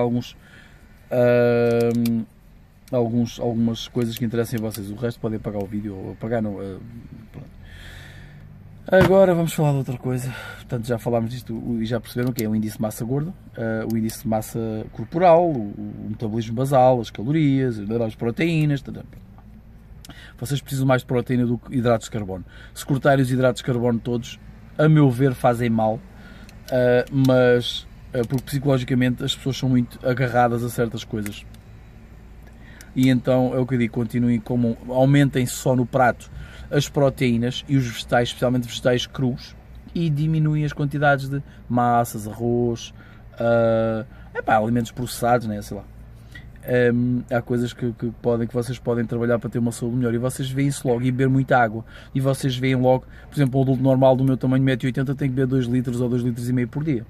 algumas coisas que interessem a vocês. O resto podem apagar o vídeo ou apagar, não. Pronto. Agora vamos falar de outra coisa. Portanto, já falámos disto e já perceberam o que é o índice de massa gorda, o índice de massa corporal, o metabolismo basal, as calorias, as proteínas. Vocês precisam mais de proteína do que hidratos de carbono. Se cortarem os hidratos de carbono todos, a meu ver, fazem mal, mas porque psicologicamente as pessoas são muito agarradas a certas coisas. E então é o que eu digo, continuem aumentem só no prato as proteínas e os vegetais, especialmente vegetais crus, e diminuem as quantidades de massas, arroz, alimentos processados, né, sei lá. Há coisas que vocês podem trabalhar para ter uma saúde melhor, e vocês veem isso logo, e beber muita água, e vocês veem logo, por exemplo, um adulto normal do meu tamanho, 1,80 m, tem que beber 2 litros ou 2,5 litros por dia.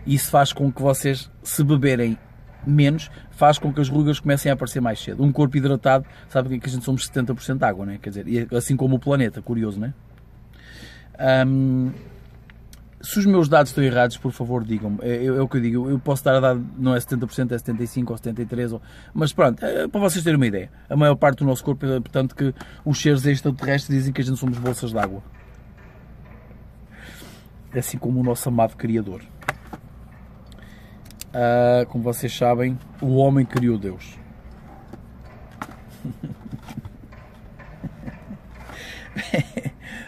Isso faz com que vocês, se beberem menos, faz com que as rugas comecem a aparecer mais cedo. Um corpo hidratado, sabe que a gente somos 70% água, né? Quer dizer, assim como o planeta, curioso, não é? Se os meus dados estão errados, por favor, digam-me. É o que eu digo. Eu posso estar a dar, não é 70%, é 75% ou 73%. Mas pronto, para vocês terem uma ideia. A maior parte do nosso corpo, portanto, que os seres extraterrestres dizem que a gente somos bolsas de água. Assim como o nosso amado Criador. Como vocês sabem, o homem criou Deus.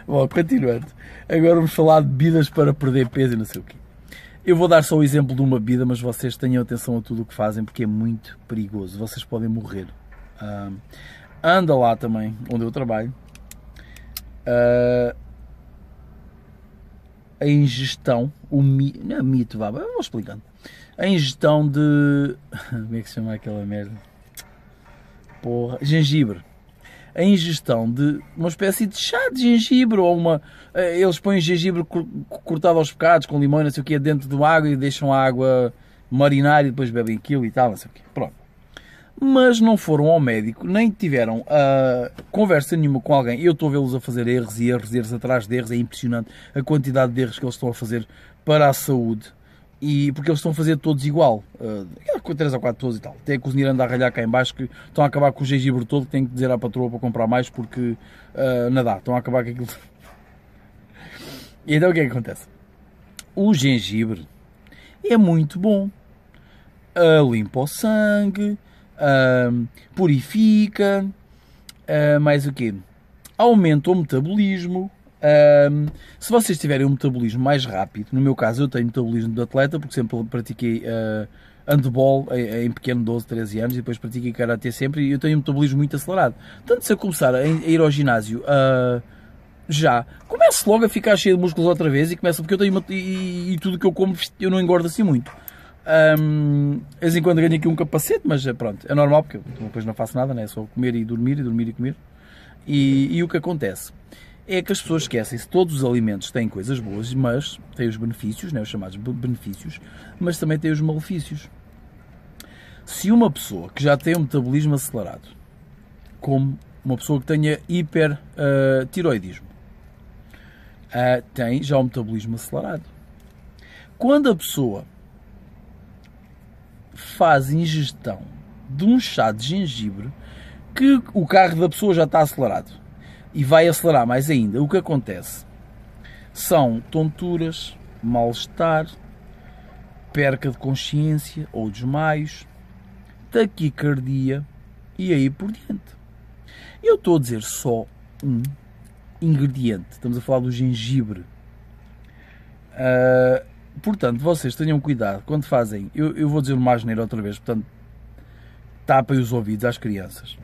Bom, continuando. Agora vamos falar de bebidas para perder peso e não sei o quê. Eu vou dar só o exemplo de uma bebida, mas vocês tenham atenção a tudo o que fazem, porque é muito perigoso. Vocês podem morrer. Anda lá também, onde eu trabalho. A ingestão, não é mito, eu vou explicando. A ingestão de... Como é que se chama aquela merda? Porra, gengibre. A ingestão de uma espécie de chá de gengibre ou uma... Eles põem gengibre cortado aos bocados com limão e não sei o quê dentro de água e deixam a água marinar e depois bebem aquilo e tal, não sei o quê. Pronto. Mas não foram ao médico, nem tiveram conversa nenhuma com alguém. Eu estou a vê-los a fazer erros atrás de erros. É impressionante a quantidade de erros que eles estão a fazer para a saúde. E porque eles estão a fazer todos igual, com 3 ou 4 pessoas e tal. Até a cozinheira anda a ralhar cá em baixo que estão a acabar com o gengibre todo, que têm que dizer à patroa para comprar mais porque não dá, estão a acabar com aquilo. E então o que é que acontece? O gengibre é muito bom, limpa o sangue, purifica, mais o quê? Aumenta o metabolismo. Se vocês tiverem um metabolismo mais rápido, no meu caso eu tenho metabolismo de atleta porque sempre pratiquei handball em pequeno, 12, 13 anos, e depois pratiquei karatê sempre e eu tenho um metabolismo muito acelerado. Tanto se eu começar a ir ao ginásio já, começo logo a ficar cheio de músculos outra vez e começo, porque eu tenho e tudo que eu como eu não engordo assim muito. De vez em quando ganho aqui um capacete, mas pronto, é normal porque eu depois não faço nada, né? É só comer e dormir e comer. E o que acontece é que as pessoas esquecem-se, todos os alimentos têm coisas boas, mas têm os benefícios, né, os chamados benefícios, mas também têm os malefícios. Se uma pessoa que já tem um metabolismo acelerado, como uma pessoa que tenha hipertiroidismo, tem já um metabolismo acelerado. Quando a pessoa faz ingestão de um chá de gengibre, que o carro da pessoa já está acelerado, e vai acelerar mais ainda, o que acontece são tonturas, mal-estar, perca de consciência ou desmaios, taquicardia e aí por diante. Eu estou a dizer só um ingrediente, estamos a falar do gengibre. Portanto, vocês tenham cuidado quando fazem, eu vou dizer uma asneira outra vez, portanto, tapem os ouvidos às crianças.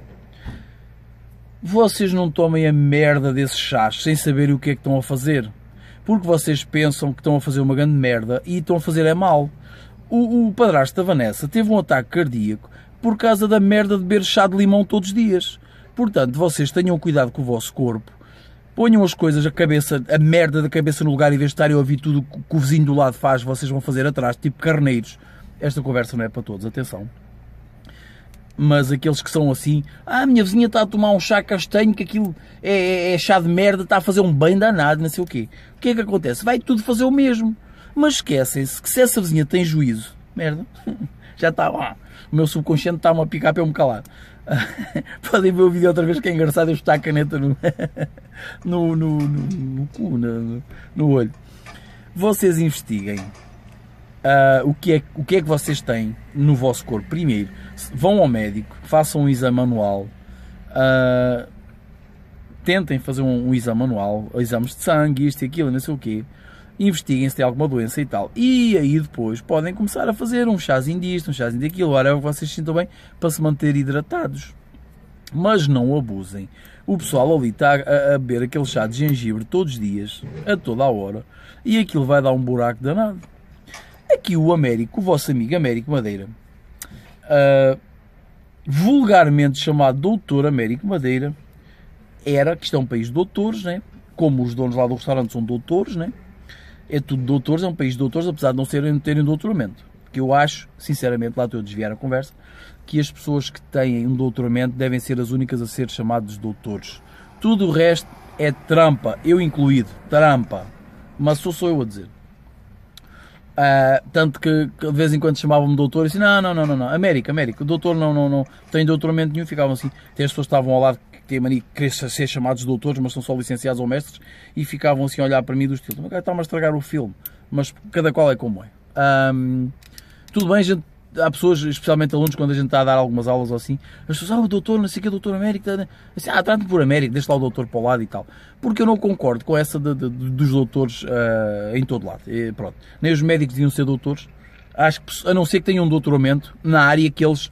Vocês não tomem a merda desses chás sem saberem o que é que estão a fazer. Porque vocês pensam que estão a fazer uma grande merda e estão a fazer é mal. O padrasto da Vanessa teve um ataque cardíaco por causa da merda de beber chá de limão todos os dias. Portanto, vocês tenham cuidado com o vosso corpo. Ponham as coisas, a merda da cabeça no lugar, em vez de estarem a ouvir tudo que o vizinho do lado faz, vocês vão fazer atrás, tipo carneiros. Esta conversa não é para todos, atenção. Mas aqueles que são assim, a minha vizinha está a tomar um chá castanho, que aquilo é chá de merda, está a fazer um bem danado, não sei o quê. O que é que acontece? Vai tudo fazer o mesmo. Mas esquecem-se que se essa vizinha tem juízo, merda, já está lá. O meu subconsciente está-me a picar para eu me calar. Podem ver o vídeo outra vez que é engraçado, eu estou a caneta no olho. Vocês investiguem. O que é que vocês têm no vosso corpo? Primeiro, vão ao médico, façam um exame anual, tentem fazer um exame anual, exames de sangue, isto e aquilo, não sei o quê, investiguem se tem alguma doença e tal, e aí depois podem começar a fazer um chazinho disto, um chazinho daquilo, ora vocês se sintam bem para se manter hidratados, mas não abusem. O pessoal ali está a beber aquele chá de gengibre todos os dias, a toda a hora, e aquilo vai dar um buraco danado. Aqui o Américo, o vosso amigo Américo Madeira, vulgarmente chamado Doutor Américo Madeira, que isto é um país de doutores, né? Como os donos lá do restaurante são doutores, né? É tudo doutores, é um país de doutores, apesar de não terem doutoramento. Porque eu acho, sinceramente, lá estou a desviar a conversa, que as pessoas que têm um doutoramento devem ser as únicas a ser chamados doutores. Tudo o resto é trampa, eu incluído, trampa. Mas sou eu a dizer. Tanto que de vez em quando chamavam-me doutor e assim, não, América, o doutor não tem doutoramento nenhum, ficavam assim. Tem as pessoas que estavam ao lado que têm mania de querer ser chamados doutores, mas são só licenciados ou mestres, e ficavam assim a olhar para mim do estilo, está-me a estragar o filme, mas cada qual é como é. Tudo bem, gente, há pessoas, especialmente alunos, quando a gente está a dar algumas aulas ou assim, as pessoas, o doutor, não sei o que é doutor América, assim, trate-me por América, deixa lá o doutor para o lado e tal. Porque eu não concordo com essa dos doutores em todo lado. Pronto. Nem os médicos deviam ser doutores, acho que, a não ser que tenham um doutoramento na área que eles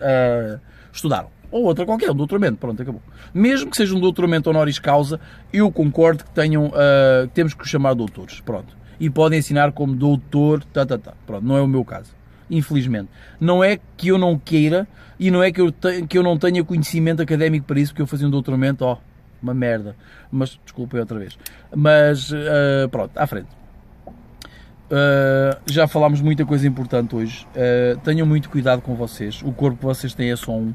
estudaram. Ou outra qualquer, um doutoramento, pronto, acabou. Mesmo que seja um doutoramento honoris causa, eu concordo que tenham, temos que os chamar doutores, pronto. E podem ensinar como doutor, pronto, não é o meu caso. Infelizmente. Não é que eu não queira e não é que eu não tenha conhecimento académico para isso, porque eu fazia um doutoramento, uma merda. Mas, desculpem outra vez. Mas, pronto, à frente. Já falámos muita coisa importante hoje. Tenham muito cuidado com vocês. O corpo que vocês têm é só um.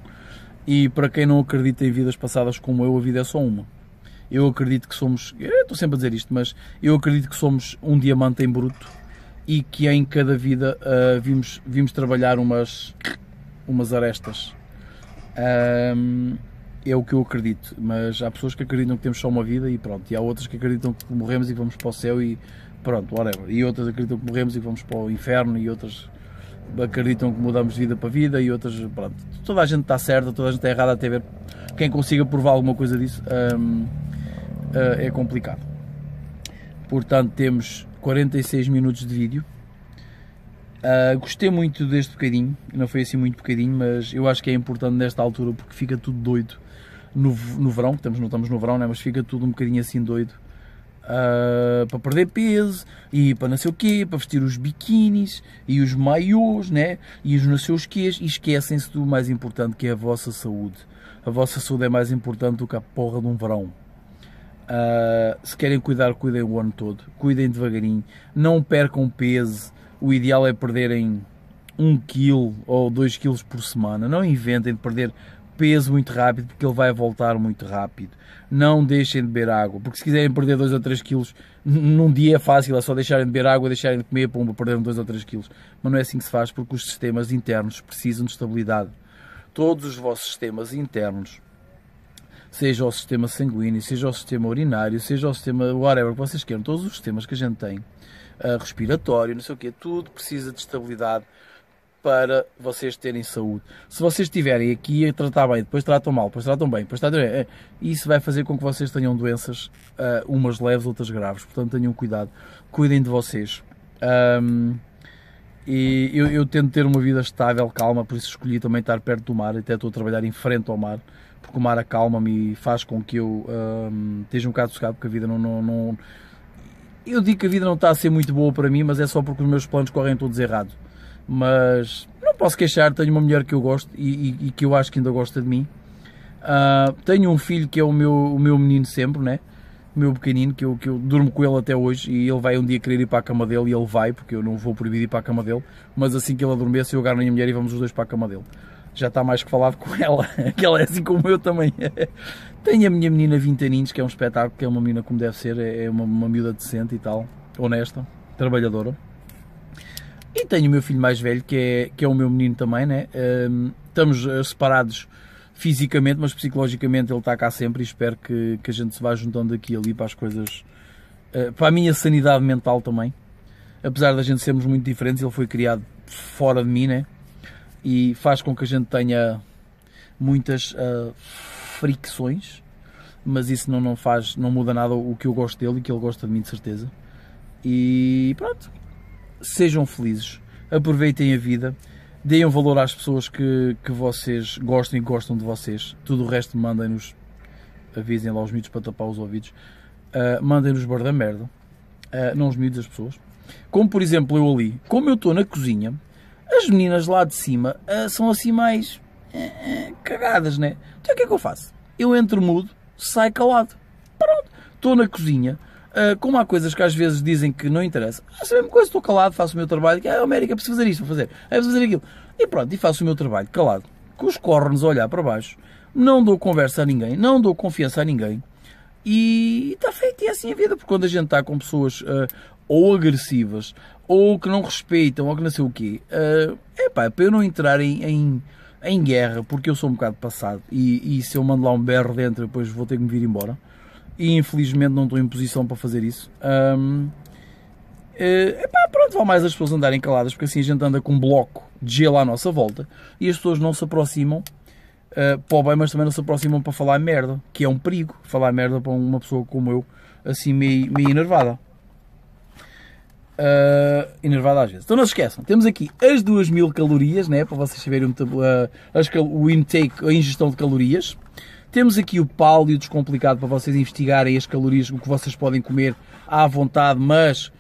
E para quem não acredita em vidas passadas como eu, a vida é só uma. Eu acredito que somos... Eu estou sempre a dizer isto, mas eu acredito que somos um diamante em bruto. E que em cada vida vimos trabalhar umas arestas. É o que eu acredito, mas há pessoas que acreditam que temos só uma vida e pronto, e há outras que acreditam que morremos e que vamos para o céu e pronto, whatever. E outras acreditam que morremos e que vamos para o inferno, e outras acreditam que mudamos de vida para vida, e outras, pronto. Toda a gente está certa, toda a gente está errada, até ver quem consiga provar alguma coisa disso é complicado. Portanto, temos 46 minutos de vídeo. Gostei muito deste bocadinho, não foi assim muito bocadinho, mas eu acho que é importante nesta altura porque fica tudo doido no verão, não estamos no verão, né? Mas fica tudo um bocadinho assim doido para perder peso e para não sei o quê, para vestir os biquinis e os maiôs, né? E os não sei os quês, e esquecem-se do mais importante, que é a vossa saúde. A vossa saúde é mais importante do que a porra de um verão. Se querem cuidar, cuidem o ano todo, cuidem devagarinho, não percam peso. O ideal é perderem 1 kg ou 2 kg por semana. Não inventem de perder peso muito rápido, porque ele vai voltar muito rápido. Não deixem de beber água, porque se quiserem perder 2 ou 3 kg num dia é fácil, é só deixarem de beber água, deixarem de comer, para perder 2 ou 3 kg. Mas não é assim que se faz, porque os sistemas internos precisam de estabilidade. Todos os vossos sistemas internos, seja o sistema sanguíneo, seja o sistema urinário, seja o sistema whatever que vocês queiram, todos os sistemas que a gente tem, respiratório, não sei o quê, tudo precisa de estabilidade para vocês terem saúde. Se vocês estiverem aqui a tratar bem, depois tratam mal, depois tratam bem, depois tratam bem, isso vai fazer com que vocês tenham doenças, umas leves, outras graves. Portanto, tenham cuidado, cuidem de vocês. E eu tento ter uma vida estável, calma, por isso escolhi também estar perto do mar, até estou a trabalhar em frente ao mar, porque o mar acalma-me e faz com que eu esteja um bocado sossegado, porque a vida não... Eu digo que a vida não está a ser muito boa para mim, mas é só porque os meus planos correm todos errados. Mas não posso queixar, tenho uma mulher que eu gosto e que eu acho que ainda gosta de mim. Tenho um filho que é o meu menino sempre, né? O meu pequenino, que eu durmo com ele até hoje, e ele vai um dia querer ir para a cama dele, e ele vai, porque eu não vou proibir ir para a cama dele, mas assim que ele adormece eu agarro na minha mulher e vamos os dois para a cama dele. Já está mais que falado com ela, que ela é assim como eu também. Tenho a minha menina 20 aninhos, que é um espetáculo, que é uma menina como deve ser, é uma miúda decente e tal, honesta, trabalhadora. E tenho o meu filho mais velho, que é o meu menino também, né? Estamos separados fisicamente, mas psicologicamente ele está cá sempre, e espero que a gente se vá juntando aqui e ali para as coisas, para a minha sanidade mental também. Apesar da gente sermos muito diferentes, ele foi criado fora de mim, né? E faz com que a gente tenha muitas fricções, mas isso não muda nada o que eu gosto dele e que ele gosta de mim, de certeza. E pronto, sejam felizes, aproveitem a vida, deem um valor às pessoas que vocês gostam e gostam de vocês. Tudo o resto mandem-nos, avisem lá os miúdos para tapar os ouvidos, mandem-nos bar da merda, não os miúdos, as pessoas. Como por exemplo eu ali, como eu estou na cozinha, as meninas lá de cima são assim mais cagadas, né? Então o que é que eu faço? Eu entro mudo, saio calado. Pronto, estou na cozinha, como há coisas que às vezes dizem que não interessa, faço a mesma coisa, estou calado, faço o meu trabalho, que a América é preciso fazer isto, vou fazer, é preciso fazer aquilo. E pronto, e faço o meu trabalho, calado, com os cornos a olhar para baixo, não dou conversa a ninguém, não dou confiança a ninguém, e está feito, e é assim a vida, porque quando a gente está com pessoas ou agressivas, ou que não respeitam, ou que não sei o quê, para eu não entrar em guerra, porque eu sou um bocado passado, e se eu mando lá um berro dentro, depois vou ter que me vir embora. E infelizmente não estou em posição para fazer isso. Pronto, vale mais as pessoas andarem caladas, porque assim a gente anda com um bloco de gelo à nossa volta e as pessoas não se aproximam para o bem, mas também não se aproximam para falar merda, que é um perigo, falar merda para uma pessoa como eu, assim meio enervada. Enervada às vezes. Então não se esqueçam, temos aqui as 2000 calorias, né, para vocês saberem o intake, a ingestão de calorias. Temos aqui o Paleo descomplicado para vocês investigarem as calorias, o que vocês podem comer à vontade, mas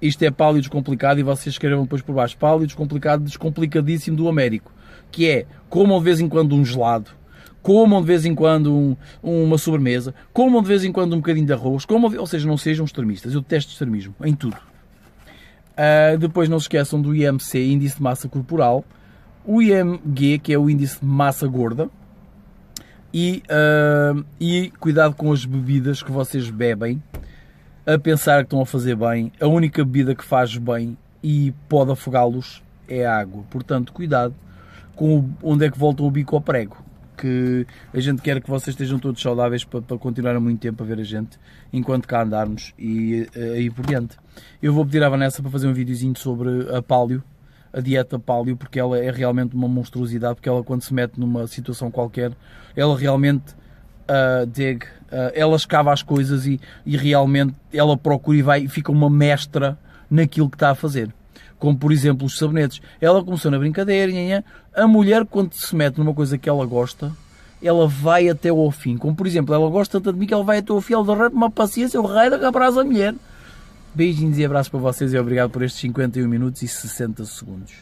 isto é Paleo descomplicado e vocês escrevam depois por baixo. Paleo descomplicado, descomplicadíssimo do Américo, que é, comam de vez em quando um gelado, comam de vez em quando uma sobremesa, comam de vez em quando um bocadinho de arroz, ou seja, não sejam extremistas, eu detesto extremismo, em tudo. Depois não se esqueçam do IMC, Índice de Massa Corporal, o IMG, que é o Índice de Massa Gorda, e cuidado com as bebidas que vocês bebem, a pensar que estão a fazer bem. A única bebida que faz bem e pode afogá-los é a água. Portanto, cuidado com onde é que voltam o bico ao prego, que a gente quer que vocês estejam todos saudáveis para continuar muito tempo a ver a gente, enquanto cá andarmos e aí por diante. Eu vou pedir à Vanessa para fazer um videozinho sobre a Paleo, a dieta Paleo, porque ela é realmente uma monstruosidade, porque ela quando se mete numa situação qualquer, ela realmente ela escava as coisas e realmente ela procura e vai e fica uma mestra naquilo que está a fazer. Como por exemplo os sabonetes. Ela começou na brincadeira, a mulher quando se mete numa coisa que ela gosta, ela vai até ao fim. Como por exemplo, ela gosta tanto de mim que ela vai até ao fim, ela derrete uma paciência, o raio da cabrasa a mulher. Beijinhos e abraços para vocês e obrigado por estes 51 minutos e 60 segundos.